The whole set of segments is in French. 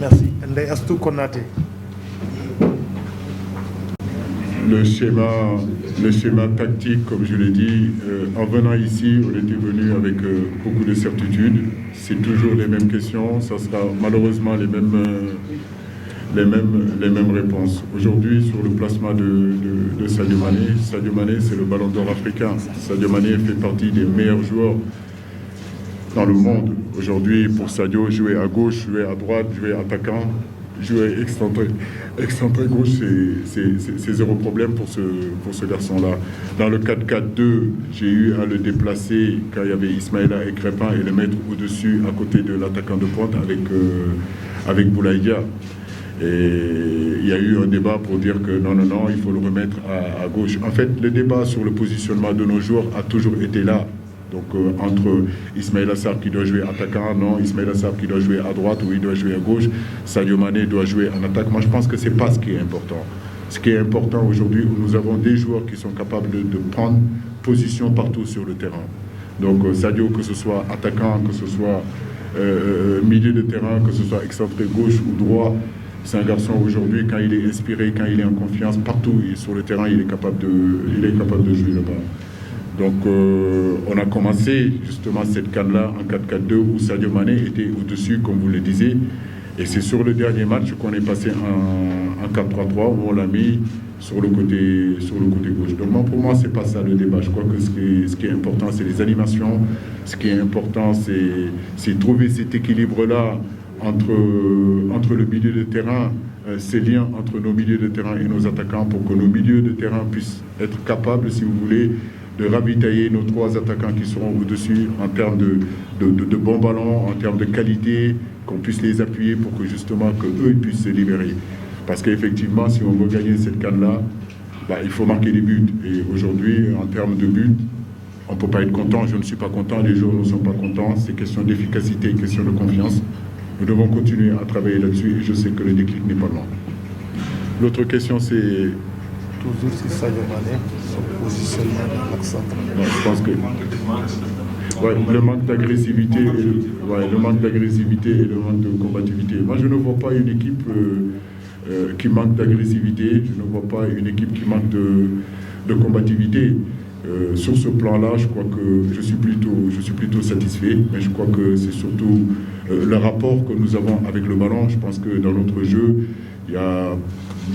Merci. Ndeye Astou Konaté. Le schéma tactique, comme je l'ai dit, en venant ici, on était venu avec beaucoup de certitude. C'est toujours les mêmes questions, ça sera malheureusement les mêmes réponses. Aujourd'hui, sur le placement de Sadio Mané, c'est le ballon d'or africain. Sadio Mané fait partie des meilleurs joueurs dans le monde. Aujourd'hui, pour Sadio, jouer à gauche, jouer à droite, jouer attaquant, jouer excentré gauche, c'est zéro problème pour ce garçon-là. Dans le 4-4-2, j'ai eu à le déplacer quand il y avait Ismaïla et Crépin et le mettre au-dessus, à côté de l'attaquant de pointe avec Boulaïdia. Et il y a eu un débat pour dire que non, il faut le remettre à gauche. En fait, le débat sur le positionnement de nos joueurs a toujours été là. Donc entre Ismaïla Sarr qui doit jouer attaquant, non, Ismaïla Sarr qui doit jouer à droite ou il doit jouer à gauche, Sadio Mané doit jouer en attaque. Moi je pense que ce n'est pas ce qui est important. Ce qui est important aujourd'hui, nous avons des joueurs qui sont capables de prendre position partout sur le terrain. Donc Sadio, que ce soit attaquant, que ce soit milieu de terrain, que ce soit excentré gauche ou droit, c'est un garçon aujourd'hui, quand il est inspiré, quand il est en confiance, partout sur le terrain, il est capable de jouer là-bas. Donc on a commencé justement cette CAN-là en 4-4-2 où Sadio Mané était au-dessus, comme vous le disiez. Et c'est sur le dernier match qu'on est passé en 4-3-3 où on l'a mis sur le côté gauche. Donc pour moi, c'est pas ça le débat. Je crois que ce qui est important, c'est les animations. Ce qui est important, c'est trouver cet équilibre-là entre le milieu de terrain, ces liens entre nos milieux de terrain et nos attaquants pour que nos milieux de terrain puissent être capables, si vous voulez, de ravitailler nos trois attaquants qui seront au-dessus en termes de bons ballons, en termes de qualité, qu'on puisse les appuyer pour que justement qu'eux puissent se libérer. Parce qu'effectivement, si on veut gagner cette CAN-là, il faut marquer des buts. Et aujourd'hui, en termes de buts, on ne peut pas être content. Je ne suis pas content, les joueurs ne sont pas contents. C'est question d'efficacité, question de confiance. Nous devons continuer à travailler là-dessus et je sais que le déclic n'est pas loin. L'autre question, c'est... Toujours si Sadio Mané, son positionnement dans l'axe central. Je pense que le manque d'agressivité et le manque de combativité. Moi, je ne vois pas une équipe qui manque d'agressivité. Je ne vois pas une équipe qui manque de combativité. Sur ce plan-là, je crois que je suis plutôt satisfait. Mais je crois que c'est surtout le rapport que nous avons avec le ballon. Je pense que dans notre jeu, il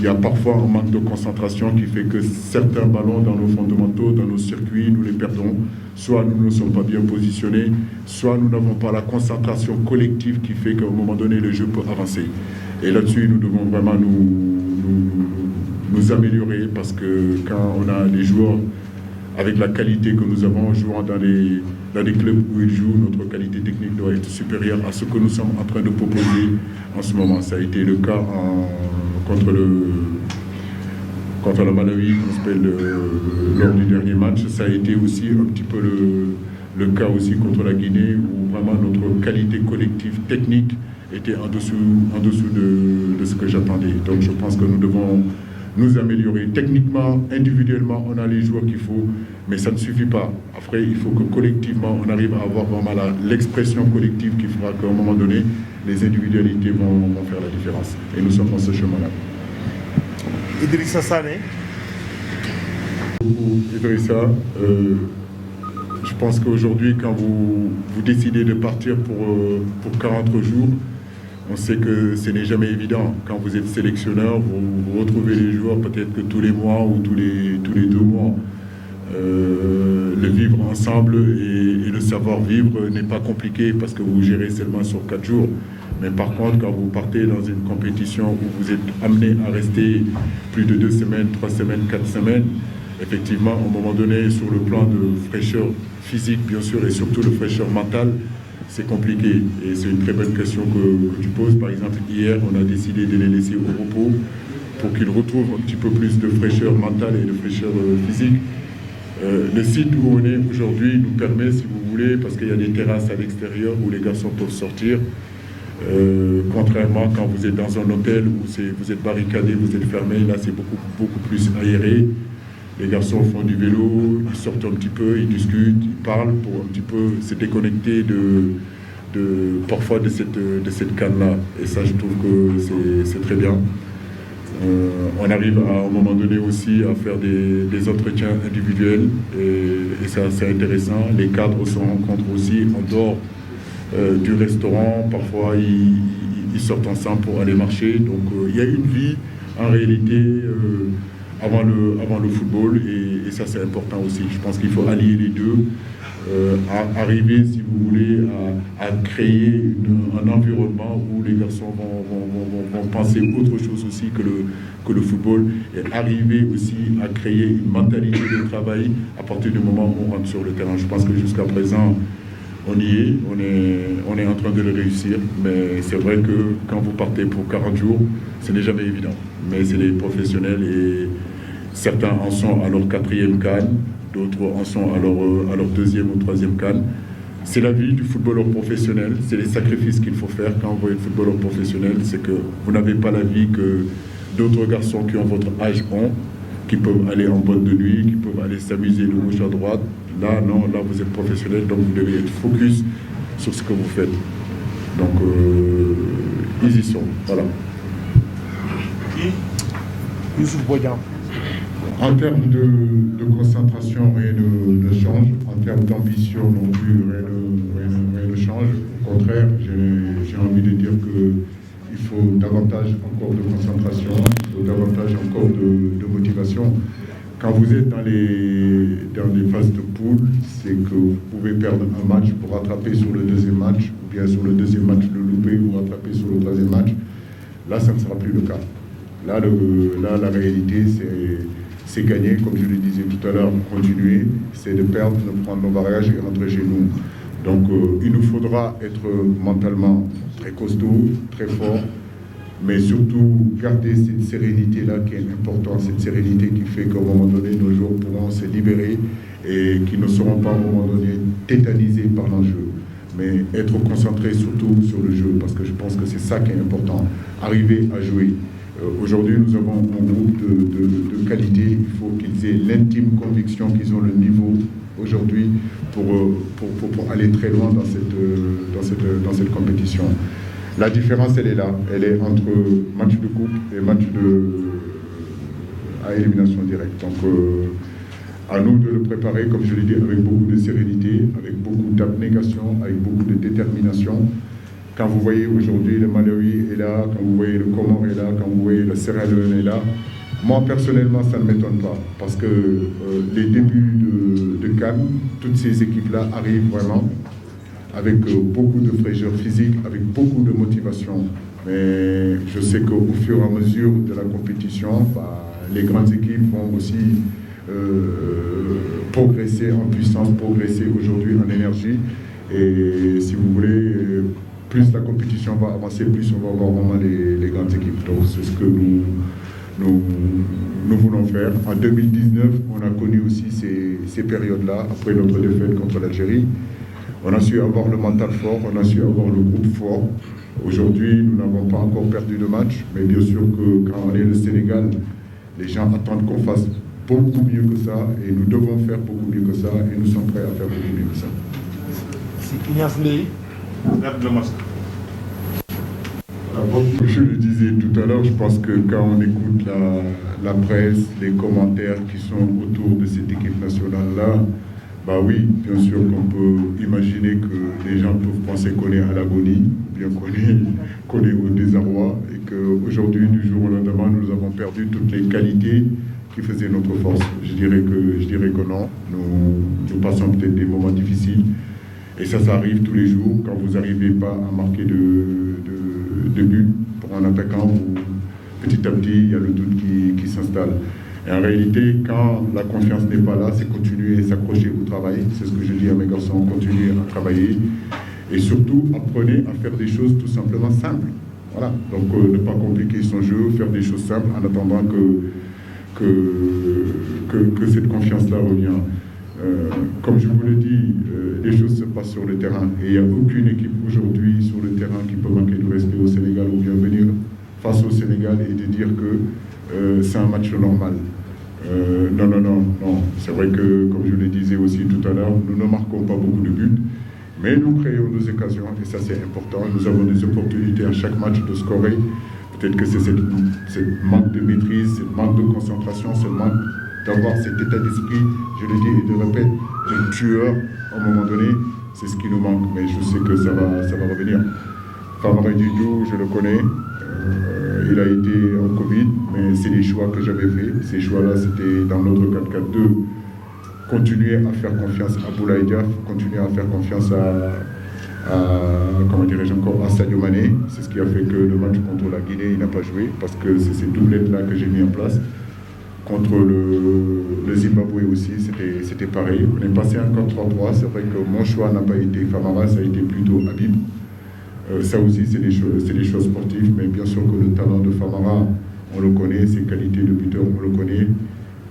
y a parfois un manque de concentration qui fait que certains ballons dans nos fondamentaux, dans nos circuits, nous les perdons. Soit nous ne sommes pas bien positionnés, soit nous n'avons pas la concentration collective qui fait qu'à un moment donné, le jeu peut avancer. Et là-dessus, nous devons vraiment nous améliorer parce que quand on a les joueurs avec la qualité que nous avons, jouant dans les clubs où ils jouent, notre qualité technique doit être supérieure à ce que nous sommes en train de proposer en ce moment. Ça a été le cas contre le Malawi, lors du dernier match. Ça a été aussi un petit peu le cas aussi contre la Guinée, où vraiment notre qualité collective technique était en dessous de ce que j'attendais. Donc je pense que nous devons nous améliorer techniquement, individuellement, on a les joueurs qu'il faut, mais ça ne suffit pas. Après, il faut que collectivement, on arrive à avoir vraiment l'expression collective qui fera qu'à un moment donné, les individualités vont faire la différence. Et nous sommes dans ce chemin-là. Idrissa Sané. Idrissa, je pense qu'aujourd'hui, quand vous décidez de partir pour 40 jours, on sait que ce n'est jamais évident. Quand vous êtes sélectionneur, vous retrouvez les joueurs peut-être que tous les mois ou tous les 2 mois. Le vivre ensemble et le savoir vivre n'est pas compliqué parce que vous gérez seulement sur 4 jours. Mais par contre, quand vous partez dans une compétition où vous êtes amené à rester plus de 2 semaines, 3 semaines, 4 semaines, effectivement, à un moment donné, sur le plan de fraîcheur physique, bien sûr, et surtout de fraîcheur mentale, c'est compliqué. Et c'est une très bonne question que tu poses. Par exemple, hier, on a décidé de les laisser au repos pour qu'ils retrouvent un petit peu plus de fraîcheur mentale et de fraîcheur physique. Le site où on est aujourd'hui nous permet, si vous voulez, parce qu'il y a des terrasses à l'extérieur où les garçons peuvent sortir, contrairement quand vous êtes dans un hôtel où vous êtes barricadé, vous êtes fermé, là c'est beaucoup plus aéré. Les garçons font du vélo, ils sortent un petit peu, ils discutent, ils parlent pour un petit peu se déconnecter parfois de cette CAN-là. Et ça, je trouve que c'est très bien. On arrive à un moment donné aussi à faire des entretiens individuels et ça c'est intéressant. Les cadres se rencontrent aussi en dehors du restaurant. Parfois ils sortent ensemble pour aller marcher. Donc il y a une vie en réalité avant le football et ça c'est important aussi. Je pense qu'il faut allier les deux. Arriver, si vous voulez, à créer un environnement où les garçons vont penser autre chose aussi que le football et arriver aussi à créer une mentalité de travail à partir du moment où on rentre sur le terrain. Je pense que jusqu'à présent, on y est, on est en train de le réussir, mais c'est vrai que quand vous partez pour 40 jours, ce n'est jamais évident. Mais c'est les professionnels et certains en sont à leur 4e CAN. D'autres en sont à leur 2e ou 3e CAN. C'est la vie du footballeur professionnel, c'est les sacrifices qu'il faut faire quand vous voyez le footballeur professionnel, c'est que vous n'avez pas la vie que d'autres garçons qui ont votre âge ont, qui peuvent aller en boîte de nuit, qui peuvent aller s'amuser de gauche à droite. Là, non, là vous êtes professionnel, donc vous devez être focus sur ce que vous faites. Donc, ils y sont, voilà. Youssouf Bodian. En termes de concentration, rien ne change. En termes d'ambition non plus, rien ne change. Au contraire, j'ai envie de dire qu'il faut davantage encore de concentration, il faut davantage encore de motivation. Quand vous êtes dans les phases de poule, c'est que vous pouvez perdre un match pour rattraper sur le 2e match, ou bien sur le 2e match le louper ou rattraper sur le 3e match. Là, ça ne sera plus le cas. Là, la réalité, c'est gagner, comme je le disais tout à l'heure, continuer, c'est de perdre, de prendre nos barrages et rentrer chez nous. Donc il nous faudra être mentalement très costaud, très fort, mais surtout garder cette sérénité-là qui est importante, cette sérénité qui fait qu'à un moment donné, nos joueurs pourront se libérer et qui ne seront pas à un moment donné tétanisés par l'enjeu. Mais être concentré surtout sur le jeu, parce que je pense que c'est ça qui est important, arriver à jouer. Aujourd'hui, nous avons un groupe de qualité. Il faut qu'ils aient l'intime conviction qu'ils ont le niveau aujourd'hui pour aller très loin dans cette compétition. La différence, elle est là. Elle est entre match de coupe et match à élimination directe. Donc, à nous de le préparer, comme je l'ai dit, avec beaucoup de sérénité, avec beaucoup d'abnégation, avec beaucoup de détermination. Quand vous voyez aujourd'hui le Malawi est là, quand vous voyez le Comore est là, quand vous voyez le Sierra Leone est là, moi personnellement ça ne m'étonne pas parce que les débuts de CAN, toutes ces équipes-là arrivent vraiment avec beaucoup de fraîcheur physique, avec beaucoup de motivation. Mais je sais qu'au fur et à mesure de la compétition, les grandes équipes vont aussi progresser en puissance, progresser aujourd'hui en énergie. Et si vous voulez, plus la compétition va avancer, plus on va avoir vraiment les grandes équipes. Donc c'est ce que nous voulons faire. En 2019, on a connu aussi ces périodes-là, après notre défaite contre l'Algérie. On a su avoir le mental fort, on a su avoir le groupe fort. Aujourd'hui, nous n'avons pas encore perdu de match, mais bien sûr que quand on est le Sénégal, les gens attendent qu'on fasse beaucoup mieux que ça, et nous devons faire beaucoup mieux que ça, et nous sommes prêts à faire beaucoup mieux que ça. Comme je le disais tout à l'heure, je pense que quand on écoute la presse, les commentaires qui sont autour de cette équipe nationale-là, bah oui, bien sûr qu'on peut imaginer que les gens peuvent penser qu'on est à l'agonie, bien qu'on est au désarroi, et qu'aujourd'hui, du jour au lendemain, nous avons perdu toutes les qualités qui faisaient notre force. Je dirais que non. Nous passons peut-être des moments difficiles, et ça arrive tous les jours. Quand vous n'arrivez pas à marquer de but pour un attaquant, petit à petit, il y a le doute qui s'installe. Et en réalité, quand la confiance n'est pas là, c'est continuer à s'accrocher au travail. C'est ce que je dis à mes garçons, continuer à travailler. Et surtout, apprenez à faire des choses tout simplement simples. Voilà. Donc, ne pas compliquer son jeu, faire des choses simples en attendant que cette confiance-là revienne. Comme je vous l'ai dit, les choses se passent sur le terrain. Et il n'y a aucune équipe aujourd'hui sur le terrain qui peut manquer de respect au Sénégal ou bien venir face au Sénégal et de dire que c'est un match normal. Non. C'est vrai que, comme je le disais aussi tout à l'heure, nous ne marquons pas beaucoup de buts. Mais nous créons nos occasions et ça c'est important. Nous avons des opportunités à chaque match de scorer. Peut-être que c'est cette manque de maîtrise, ce manque de concentration, ce manque d'avoir cet état d'esprit, je le dis et je le répète, de tueur à un moment donné, c'est ce qui nous manque. Mais je sais que ça va revenir. Famara Diédhiou, je le connais. Il a été en Covid, mais c'est des choix que j'avais faits. Ces choix-là, c'était dans notre 4-4-2. Continuer à faire confiance à Boulaye Dia, continuer à faire confiance comment dirais-je encore, à Sadio Mané. C'est ce qui a fait que le match contre la Guinée, il n'a pas joué, parce que c'est ces doublettes-là que j'ai mis en place. Contre le Zimbabwe aussi, c'était pareil. On est passé en 4-3-3. C'est vrai que mon choix n'a pas été Famara, ça a été plutôt Habib. Ça aussi, c'est des choses sportives, mais bien sûr que le talent de Famara, on le connaît, ses qualités de buteur, on le connaît.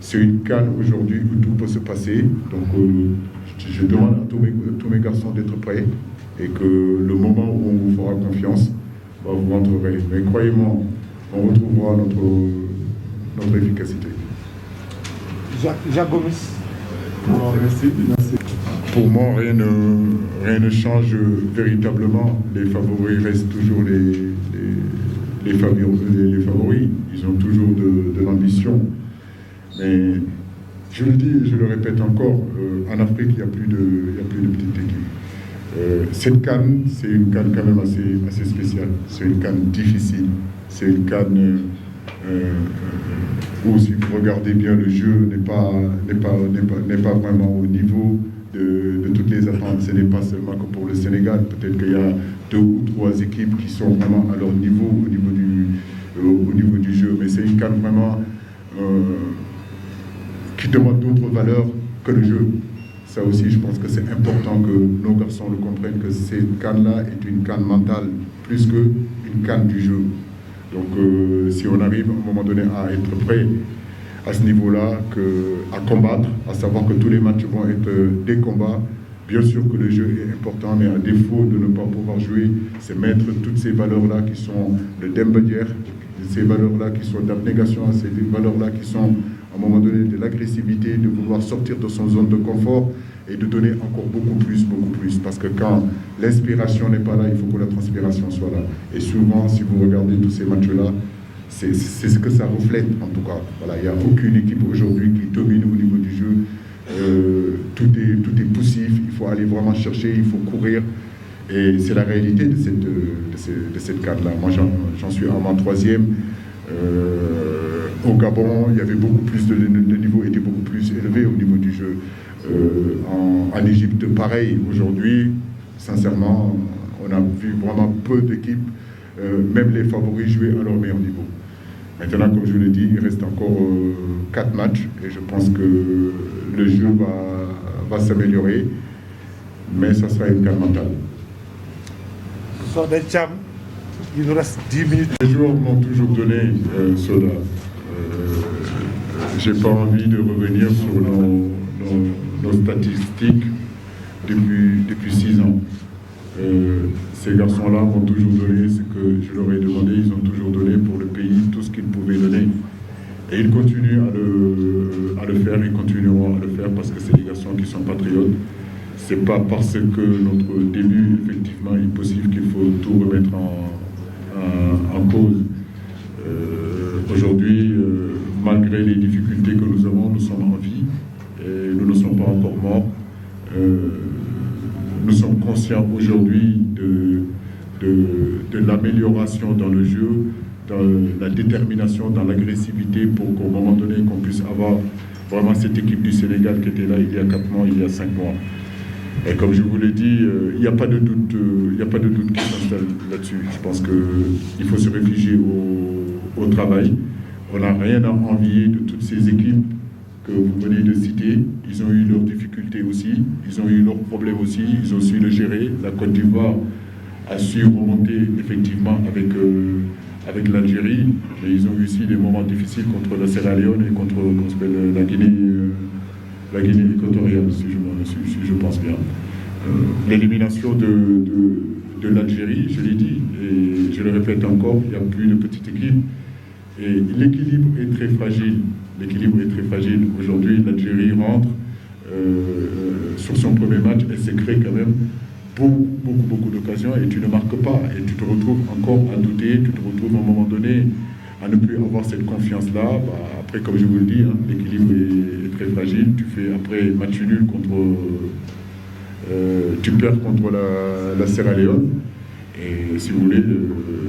C'est une CAN aujourd'hui où tout peut se passer. Donc, je demande à tous mes garçons d'être prêts et que le moment où on vous fera confiance, vous rentrerez. Mais croyez-moi, on retrouvera notre efficacité. Jacques Gomis. Merci. Pour moi, rien ne change véritablement. Les favoris restent toujours les favoris. Ils ont toujours de l'ambition. Mais je le dis et je le répète encore, en Afrique, il n'y a plus de petites équipes. Cette CAN, c'est une CAN quand même assez spéciale. C'est une CAN difficile. C'est une CAN où, si vous regardez bien, le jeu n'est pas vraiment au niveau de toutes les attentes. Ce n'est pas seulement que pour le Sénégal. Peut-être qu'il y a 2 ou 3 équipes qui sont vraiment à leur niveau, au niveau du jeu. Mais c'est une CAN vraiment qui demande d'autres valeurs que le jeu. Ça aussi, je pense que c'est important que nos garçons le comprennent, que cette CAN-là est une CAN mentale, plus qu'une CAN du jeu. Donc, si on arrive à un moment donné à être prêt à ce niveau-là, à combattre, à savoir que tous les matchs vont être des combats, bien sûr que le jeu est important, mais à défaut de ne pas pouvoir jouer, c'est mettre toutes ces valeurs-là qui sont le Dembélé, ces valeurs-là qui sont d'abnégation, ces valeurs-là qui sont à un moment donné de l'agressivité, de vouloir sortir de son zone de confort et de donner encore beaucoup plus. Parce que quand l'inspiration n'est pas là, il faut que la transpiration soit là. Et souvent, si vous regardez tous ces matchs-là, c'est ce que ça reflète en tout cas. Voilà, il n'y a aucune équipe aujourd'hui qui domine au niveau du jeu. Tout est poussif, il faut aller vraiment chercher, il faut courir. Et c'est la réalité de cette CAN-là. Moi, j'en suis à mon 3e. Au Gabon, il y avait beaucoup plus le niveau était beaucoup plus élevé au niveau du jeu. En Égypte, pareil. Aujourd'hui, sincèrement, on a vu vraiment peu d'équipes, même les favoris, jouer à leur meilleur niveau. Maintenant, comme je l'ai dit, il reste encore 4 matchs et je pense que le jeu va s'améliorer, mais ça sera une CAN mentale. Soda Thiam, il nous reste 10 minutes. Les joueurs m'ont toujours donné Soda. J'ai pas envie de revenir sur nos statistiques depuis 6 ans. Ces garçons-là m'ont toujours donné ce que je leur ai demandé. Ils ont toujours donné pour le pays tout ce qu'ils pouvaient donner. Et ils continuent à le faire, ils continueront à le faire parce que c'est des garçons qui sont patriotes. C'est pas parce que notre début, effectivement, est possible qu'il faut tout remettre en cause. Aujourd'hui, malgré les difficultés que nous avons, nous sommes en vie et nous ne sommes pas encore morts. Nous sommes conscients aujourd'hui de l'amélioration dans le jeu, dans la détermination, dans l'agressivité pour qu'au moment donné, qu'on puisse avoir vraiment cette équipe du Sénégal qui était là il y a 4 mois, il y a 5 mois. Et comme je vous l'ai dit, il n'y a pas de doute, qui s'installe là-dessus. Je pense qu'il faut se réfugier au travail. On n'a rien à envier de toutes ces équipes que vous venez de citer. Ils ont eu leurs difficultés aussi, ils ont eu leurs problèmes aussi, ils ont su le gérer. La Côte d'Ivoire a su remonter effectivement avec l'Algérie, mais ils ont eu aussi des moments difficiles contre la Sierra Leone et contre la Guinée équatoriale, si je pense bien. L'élimination de l'Algérie, je l'ai dit, et je le répète encore, il n'y a plus de petite équipe. Et l'équilibre est très fragile. Aujourd'hui, l'Algérie rentre sur son premier match. Elle s'est créée quand même beaucoup d'occasions et tu ne marques pas. Et tu te retrouves encore à douter, tu te retrouves à un moment donné à ne plus avoir cette confiance-là. Après, comme je vous le dis, hein, l'équilibre est très fragile. Tu fais après match nul contre... tu perds contre la Sierra Leone. Et si vous voulez,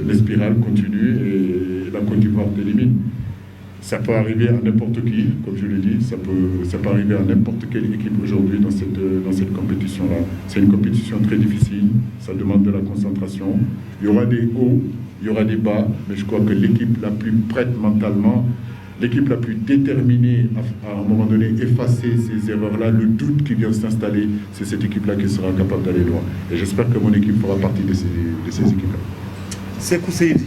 les spirales continuent et la Côte d'Ivoire t'élimine. Ça peut arriver à n'importe qui, comme je l'ai dit, ça peut arriver à n'importe quelle équipe aujourd'hui dans cette compétition-là. C'est une compétition très difficile, ça demande de la concentration. Il y aura des hauts, il y aura des bas, mais je crois que l'équipe la plus prête mentalement, l'équipe la plus déterminée à un moment donné effacer ces erreurs-là, le doute qui vient s'installer, c'est cette équipe-là qui sera capable d'aller loin. Et j'espère que mon équipe fera partie de ces équipes-là. Sékou Seydi.